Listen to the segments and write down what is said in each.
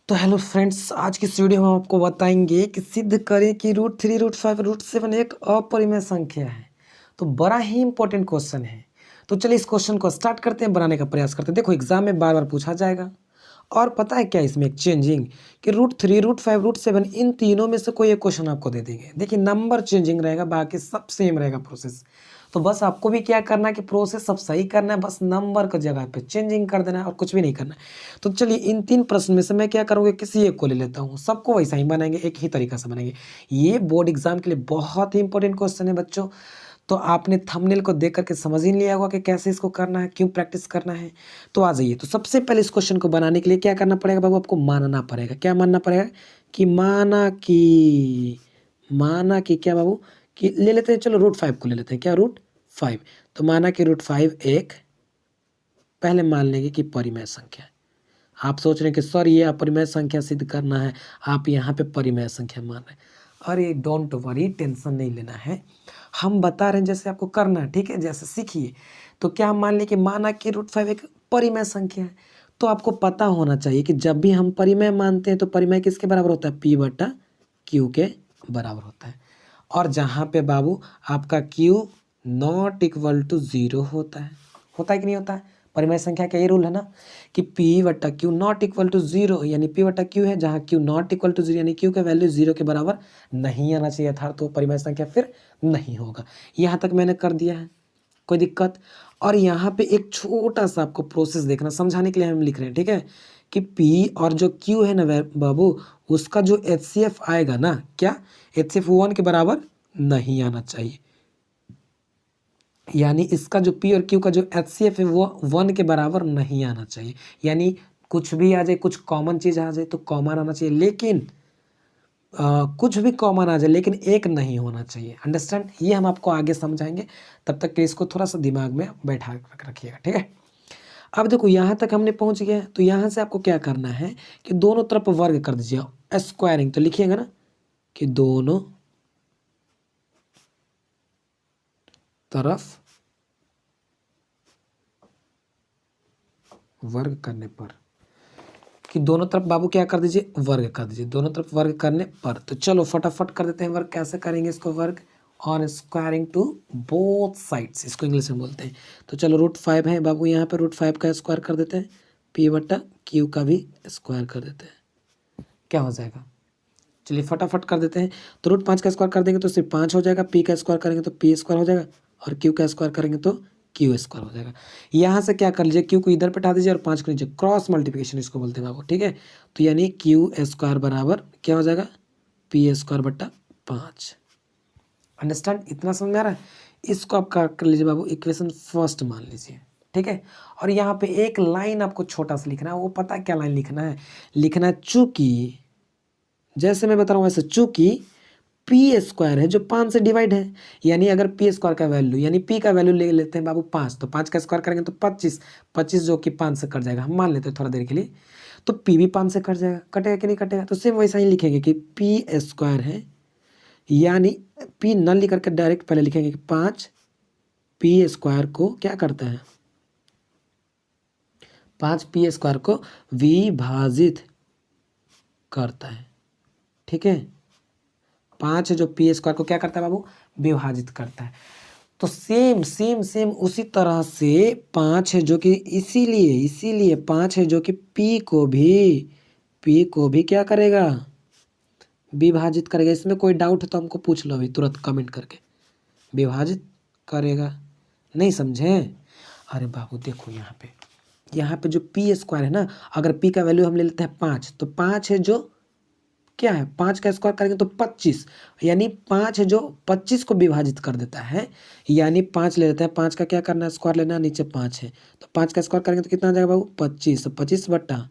तो hello friends, आज की इस वीडियो में हम आपको बताएंगे कि सिद्ध करें कि √3, √5, √7 एक अपरिमेय संख्या है। तो बड़ा ही इंपॉर्टेंट क्वेश्चन है। तो चलिए इस क्वेश्चन को स्टार्ट करते हैं, बनाने का प्रयास करते हैं। देखो एग्जाम में बार बार पूछा जाएगा। और पता है क्या इसमें एक चेंजिंग कि √3, √5, √7 इन तीनों में से कोई एक क्वेश्चन आपको दे देंगे। देखिए नंबर चेंजिंग रहेगा, बाकी सब सेम रहेगा प्रोसेस। तो बस आपको भी क्या करना है कि प्रोसेस सब सही करना है, बस नंबर का जगह पे चेंजिंग कर देना है और कुछ भी नहीं करना है। तो चलिए इन तीन प्रश्न में से मैं क्या करूँगा, किसी एक को ले लेता हूँ। सबको वैसा ही बनाएंगे, एक ही तरीका से बनाएंगे। ये बोर्ड एग्जाम के लिए बहुत ही इंपॉर्टेंट क्वेश्चन है बच्चों। तो आपने थंबनेल को देख करके समझ ही लिया होगा कि कैसे इसको करना है, क्यों प्रैक्टिस करना है। तो आ जाइए। तो सबसे पहले इस क्वेश्चन को बनाने के लिए क्या करना पड़ेगा बाबू, आपको मानना पड़ेगा। क्या मानना पड़ेगा कि माना कि क्या बाबू कि ले लेते हैं, चलो √5 को ले लेते हैं। क्या √5? तो माना कि √5 एक, पहले मान लेंगे कि परिमेय संख्या है। आप सोच रहे हैं कि सर ये अपरिमेय संख्या सिद्ध करना है, आप यहाँ पे परिमेय संख्या मान रहे हैं। अरे डोंट वरी, टेंशन नहीं लेना है। हम बता रहे हैं जैसे आपको करना है, ठीक है, जैसे सीखिए। तो क्या हम मान लें कि माना कि √5 एक परिमेय संख्या है। तो आपको पता होना चाहिए कि जब भी हम परिमेय मानते हैं तो परिमेय किसके बराबर होता है? P/Q के बराबर होता है। और जहाँ पे बाबू आपका Q नॉट इक्वल टू 0 होता है कि नहीं होता है? परिमेय संख्या का ये रूल है ना कि P/Q नॉट इक्वल टू 0, यानी P/Q है जहाँ Q नॉट इक्वल टू 0, यानी Q का वैल्यू 0 के बराबर नहीं आना चाहिए था, तो परिमेय संख्या फिर नहीं होगा। यहाँ तक मैंने कर दिया है, कोई दिक्कत? और यहाँ पे एक छोटा सा आपको प्रोसेस देखना, समझाने के लिए हम लिख रहे हैं, ठीक है, कि P और जो Q है ना बाबू, उसका जो HCF आएगा ना, क्या HCF 1 के बराबर नहीं आना चाहिए। यानी इसका जो P और Q का जो HCF है वो 1 के बराबर नहीं आना चाहिए। यानी कुछ भी आ जाए, कुछ कॉमन चीज़ आ जाए तो कॉमन आना चाहिए, लेकिन कुछ भी कॉमन आ जाए लेकिन एक नहीं होना चाहिए। अंडरस्टैंड? ये हम आपको आगे समझाएंगे, तब तक के इसको थोड़ा सा दिमाग में बैठा रखिएगा, ठीक है। अब देखो यहाँ तक हमने पहुँच गया, तो यहाँ से आपको क्या करना है कि दोनों तरफ वर्ग कर दीजिए, स्क्वायरिंग। तो लिखिएगा ना कि दोनों तरफ वर्ग करने पर, कि दोनों तरफ बाबू क्या कर दीजिए, वर्ग कर दीजिए, दोनों तरफ वर्ग करने पर। तो चलो फटाफट कर देते हैं वर्ग। कैसे करेंगे इसको वर्ग? On squaring to both sides, इसको इंग्लिश में बोलते हैं। तो चलो √5 है बाबू, यहाँ पे √5 का स्क्वायर कर देते हैं, P/Q का भी स्क्वायर कर देते हैं। क्या हो जाएगा? चलिए फटाफट कर देते हैं। तो √5 का स्क्वायर कर देंगे तो सिर्फ 5 हो जाएगा, P का स्क्वायर करेंगे तो P स्क्वायर हो जाएगा, और Q का स्क्वायर करेंगे तो Q स्क्वायर हो जाएगा। यहाँ से क्या कर लीजिए, Q को इधर बैठा दीजिए और 5 को नीचे, क्रॉस मल्टीप्लिकेशन इसको बोलते हैं बाबू, ठीक है। तो यानी Q स्क्वायर बराबर क्या हो जाएगा? P²/5। अंडरस्टैंड? इतना समझ में आ रहा है? इसको आप क्या कर लीजिए बाबू, इक्वेशन फर्स्ट मान लीजिए, ठीक है। और यहाँ पे एक लाइन आपको छोटा सा लिखना है, वो पता है क्या लाइन लिखना है? लिखना है चूंकि, जैसे मैं बता रहा हूँ वैसे, चूंकि P² है जो 5 से डिवाइड है। यानी अगर P² का वैल्यू, यानी P का वैल्यू ले लेते हैं बाबू 5, तो 5 का स्क्वायर करेंगे तो 25, 25 जो कि 5 से कट जाएगा, हम मान लेते हैं थोड़ा देर के लिए। तो P भी 5 से कट जाएगा, कटेगा कि नहीं कटेगा? तो सेम वैसा ही लिखेंगे कि P² है, यानी P न लिख करके डायरेक्ट पहले लिखेंगे कि 5 P² को क्या करता है, 5 P² को विभाजित करता है, ठीक है। 5 जो P² को क्या करता है बाबू, विभाजित करता है। तो सेम सेम सेम उसी तरह से 5 है जो कि इसीलिए 5 है जो कि P को भी क्या करेगा, विभाजित करेगा। इसमें कोई डाउट है तो हमको पूछ लो अभी तुरंत कमेंट करके, विभाजित करेगा। नहीं समझे? अरे बाबू देखो यहाँ पे जो P² है ना, अगर P का वैल्यू हम ले लेते हैं 5, तो 5 है जो क्या है, 5 का स्क्वायर करेंगे तो 25, यानी 5 है जो 25 को विभाजित कर देता है। यानी 5 ले लेते हैं, 5 का क्या करना है, स्क्वायर लेना है, नीचे 5 है, तो 5 का स्क्वायर करेंगे तो कितना आ जाएगा बाबू, 25। तो 25/5,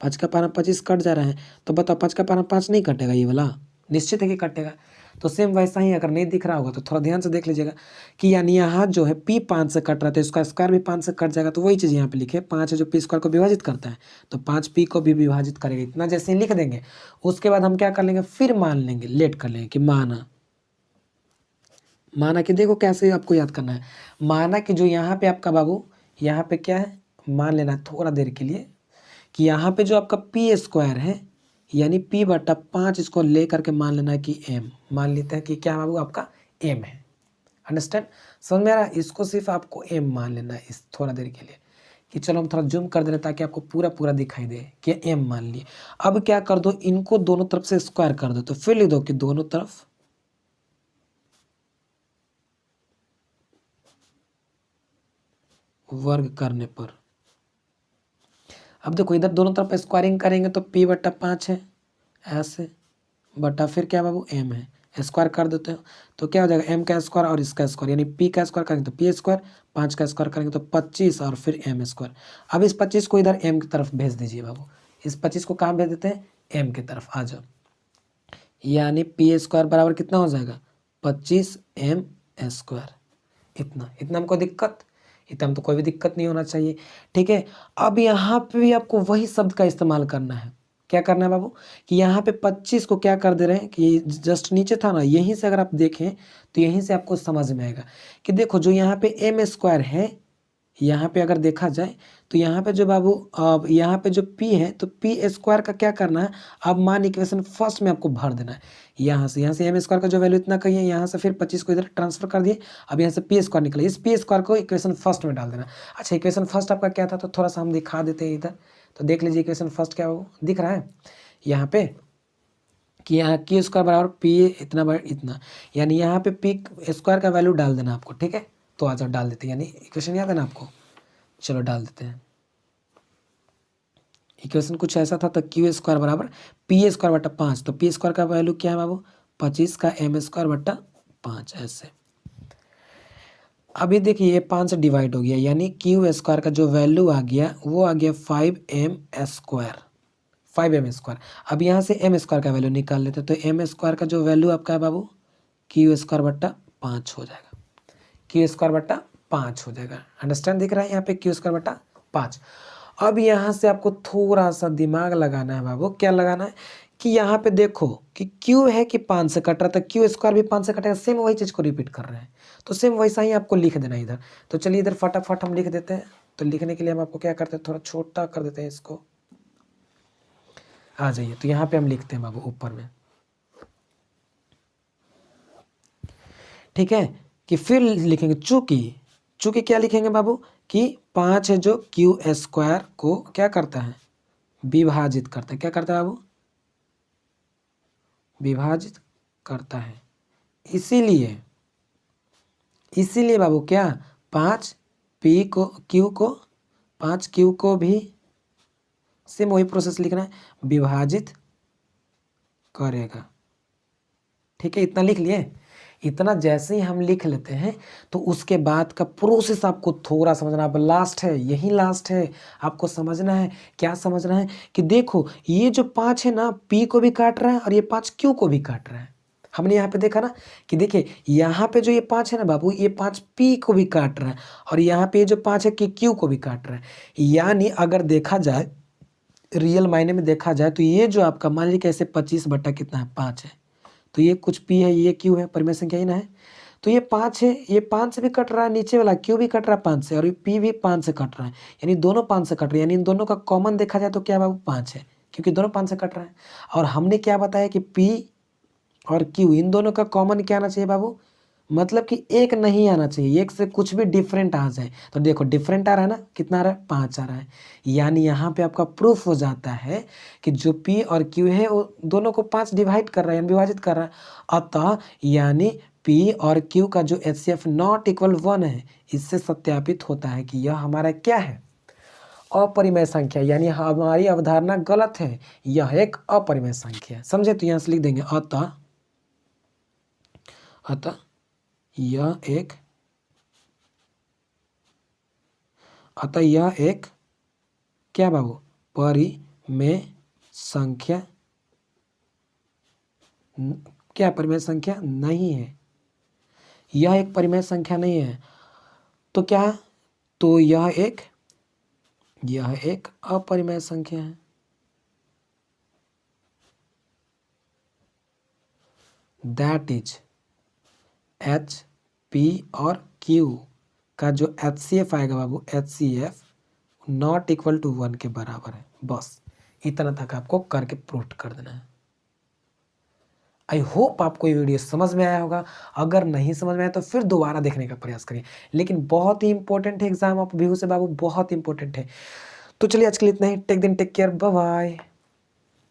5 का पारा 25 कट जा रहा है। तो बताओ 5 का पारा 5 नहीं कटेगा? ये वाला निश्चित है कि कटेगा। तो सेम वैसा ही अगर नहीं दिख रहा होगा तो थोड़ा ध्यान से देख लीजिएगा कि यानी यहाँ जो है P 5 से कट रहा है तो इसका स्क्वायर भी 5 से कट जाएगा। तो वही चीज़ यहाँ पे लिखे, 5 है जो P² को विभाजित करता है, तो 5 P को भी विभाजित करेगा। इतना जैसे ही लिख देंगे, उसके बाद हम क्या कर लेंगे, फिर मान लेंगे, लेट कर लेंगे कि माना कि देखो कैसे आपको याद करना है। माना कि जो यहाँ पे आपका बाबू, यहाँ पे क्या है, मान लेना थोड़ा देर के लिए कि यहाँ पे जो आपका पी स्क्वायर है यानी पी बटा 5 इसको ले करके मान लेना है कि एम, मान लेते हैं कि क्या बाबू आपका एम है। अंडरस्टैंड, समझ में आ रहा है? इसको सिर्फ आपको एम मान लेना है इस थोड़ा देर के लिए, कि चलो हम थोड़ा जूम कर दे रहे ताकि आपको पूरा पूरा दिखाई दे कि एम मान लिए। अब क्या कर दो, इनको दोनों तरफ से स्क्वायर कर दो, तो फिर लिख दो कि दोनों तरफ वर्ग करने पर। अब देखो इधर दोनों तरफ स्क्वायरिंग करेंगे तो p बटा 5 है ऐसे, बटा फिर क्या बाबू m है, स्क्वायर कर देते हो तो क्या हो जाएगा m का स्क्वायर और इसका स्क्वायर, यानी p का स्क्वायर करेंगे तो p स्क्वायर, 5 का स्क्वायर करेंगे तो 25 और फिर m स्क्वायर। अब इस 25 को इधर m की तरफ भेज दीजिए बाबू, इस 25 को कहाँ भेज देते हैं, m की तरफ आ जाओ, यानी p स्क्वायर बराबर कितना हो जाएगा 25m स्क्वायर। इतना इतना हमको दिक्कत, इतना हम तो कोई भी दिक्कत नहीं होना चाहिए। ठीक है, अब यहाँ पे भी आपको वही शब्द का इस्तेमाल करना है। क्या करना है बाबू, कि यहाँ पे 25 को क्या कर दे रहे हैं कि जस्ट नीचे था ना, यहीं से अगर आप देखें तो यहीं से आपको समझ में आएगा कि देखो जो यहाँ पे एम स्क्वायर है, यहाँ पे अगर देखा जाए तो यहाँ पे जो बाबू अब यहाँ पे जो p है तो p स्क्वायर का क्या करना है, अब मान इक्वेशन फर्स्ट में आपको भर देना है। यहाँ से एम स्क्वायर का जो वैल्यू इतना कही है, यहाँ से फिर 25 को इधर ट्रांसफर कर दिए, अब यहाँ से p स्क्वायर निकला, इस p स्क्वायर को इक्वेशन फर्स्ट में डाल देना। अच्छा इक्वेशन फर्स्ट आपका क्या था, तो थोड़ा सा हम दिखा देते हैं इधर, तो देख लीजिए इक्वेशन फर्स्ट क्या हो दिख रहा है यहाँ पे, कि यहाँ k स्क्वायर बराबर p इतना बार इतना, यानी यहाँ पे p स्क्वायर का वैल्यू डाल देना आपको। ठीक है, तो आ जाओ डाल देते हैं, यानी इक्वेशन याद है ना आपको, चलो डाल देते हैं। इक्वेशन कुछ ऐसा था, तो क्यू स्क्वायर बराबर पी स्क्वायर बटा 5, तो पी स्क्वायर का वैल्यू क्या है बाबू 25 का एम स्क्वायर बटा 5 ऐसे। अभी देखिए ये 5 से डिवाइड हो गया, यानी क्यू स्क्वायर का जो वैल्यू आ गया वो आ गया 5m स्क्वायर, 5m स्क्वायर। अब यहाँ से एम स्क्वायर का वैल्यू निकाल लेते, तो एम स्क्वायर का जो वैल्यू आपका है बाबू क्यू स्क्वायर बटा 5 हो जाएगा, क्यू स्क्वायर बटा 5 हो जाएगा। अंडरस्टैंड दिख रहा है यहाँ पे क्यू स्क्वायर बटा 5। अब यहाँ से आपको थोड़ा सा दिमाग लगाना है बाबू, क्या लगाना है कि यहाँ पे देखो कि क्यू है कि 5 से कट रहा था, क्यू स्क्वायर भी 5 से कटेगा, सेम वही चीज़ को रिपीट कर रहे हैं, तो सेम वैसा ही आपको लिख देना इधर। तो चलिए इधर फटाफट हम लिख देते हैं, तो लिखने के लिए हम आपको क्या करते हैं, थोड़ा छोटा कर देते हैं इसको, आ जाइए। तो यहाँ पे हम लिखते हैं बाबू ऊपर में, ठीक है, कि फिर लिखेंगे चूंकि क्या लिखेंगे बाबू कि 5 है जो क्यू स्क्वायर को क्या करता है, विभाजित करता है, क्या करता है बाबू विभाजित करता है। इसीलिए बाबू क्या 5 पी को क्यू को 5 क्यू को भी सेम वही प्रोसेस लिखना है, विभाजित करेगा। ठीक है, इतना लिख लिए। इतना जैसे ही हम लिख लेते हैं तो उसके बाद का प्रोसेस आपको थोड़ा समझना, अब लास्ट है, यही लास्ट है, आपको समझना है। क्या समझना है कि देखो ये जो 5 है ना p को भी काट रहा है और ये 5 q को भी काट रहा है। हमने यहाँ पे देखा ना कि देखिए यहाँ पे जो ये 5 है ना बाबू, ये 5 p को भी काट रहा है और यहाँ पे जो 5 है कि q को भी काट रहा है। यानी अगर देखा जाए रियल मायने में देखा जाए तो ये जो आपका मान लीजिए कैसे 25 बटा कितना है 5 है, तो ये कुछ p है ये q है, परिमेय संख्या ही ना है, तो ये 5 है, ये 5 से भी कट रहा है, नीचे वाला q भी कट रहा है 5 से, और ये p भी 5 से कट रहा है, यानी दोनों 5 से कट रहे हैं, यानी इन दोनों का कॉमन देखा जाए तो क्या बाबू 5 है, क्योंकि दोनों 5 से कट रहा है। और हमने क्या बताया कि p और q इन दोनों का कॉमन क्या आना चाहिए बाबू, मतलब कि एक नहीं आना चाहिए, एक से कुछ भी डिफरेंट आ जाए। तो देखो डिफरेंट आ रहा है ना, कितना आ रहा है 5 आ रहा है, यानी यहाँ पे आपका प्रूफ हो जाता है कि जो p और q है वो दोनों को 5 डिवाइड कर रहा है यानी विभाजित कर रहा है। अतः यानी p और q का जो HCF नॉट इक्वल 1 है, इससे सत्यापित होता है कि यह हमारा क्या है, अपरिमेय संख्या, यानी हमारी अवधारणा गलत है, यह एक अपरिमेय संख्या है। समझे, तो यहाँ से लिख देंगे अतः यह एक क्या बाबू परिमेय संख्या, क्या परिमेय संख्या नहीं है, यह एक परिमेय संख्या नहीं है। तो क्या, तो यह एक अपरिमेय संख्या है। दैट इज एच पी और क्यू का जो HCF आएगा बाबू, HCF नॉट इक्वल टू 1 के बराबर है। बस इतना तक आपको करके प्रूव कर देना है। आई होप आपको ये वीडियो समझ में आया होगा। अगर नहीं समझ में आया तो फिर दोबारा देखने का प्रयास करिए। लेकिन बहुत ही इंपॉर्टेंट है एग्जाम, आप व्यू से बाबू बहुत इंपॉर्टेंट है। तो चलिए आज के लिए इतना ही। Take care, bye bye.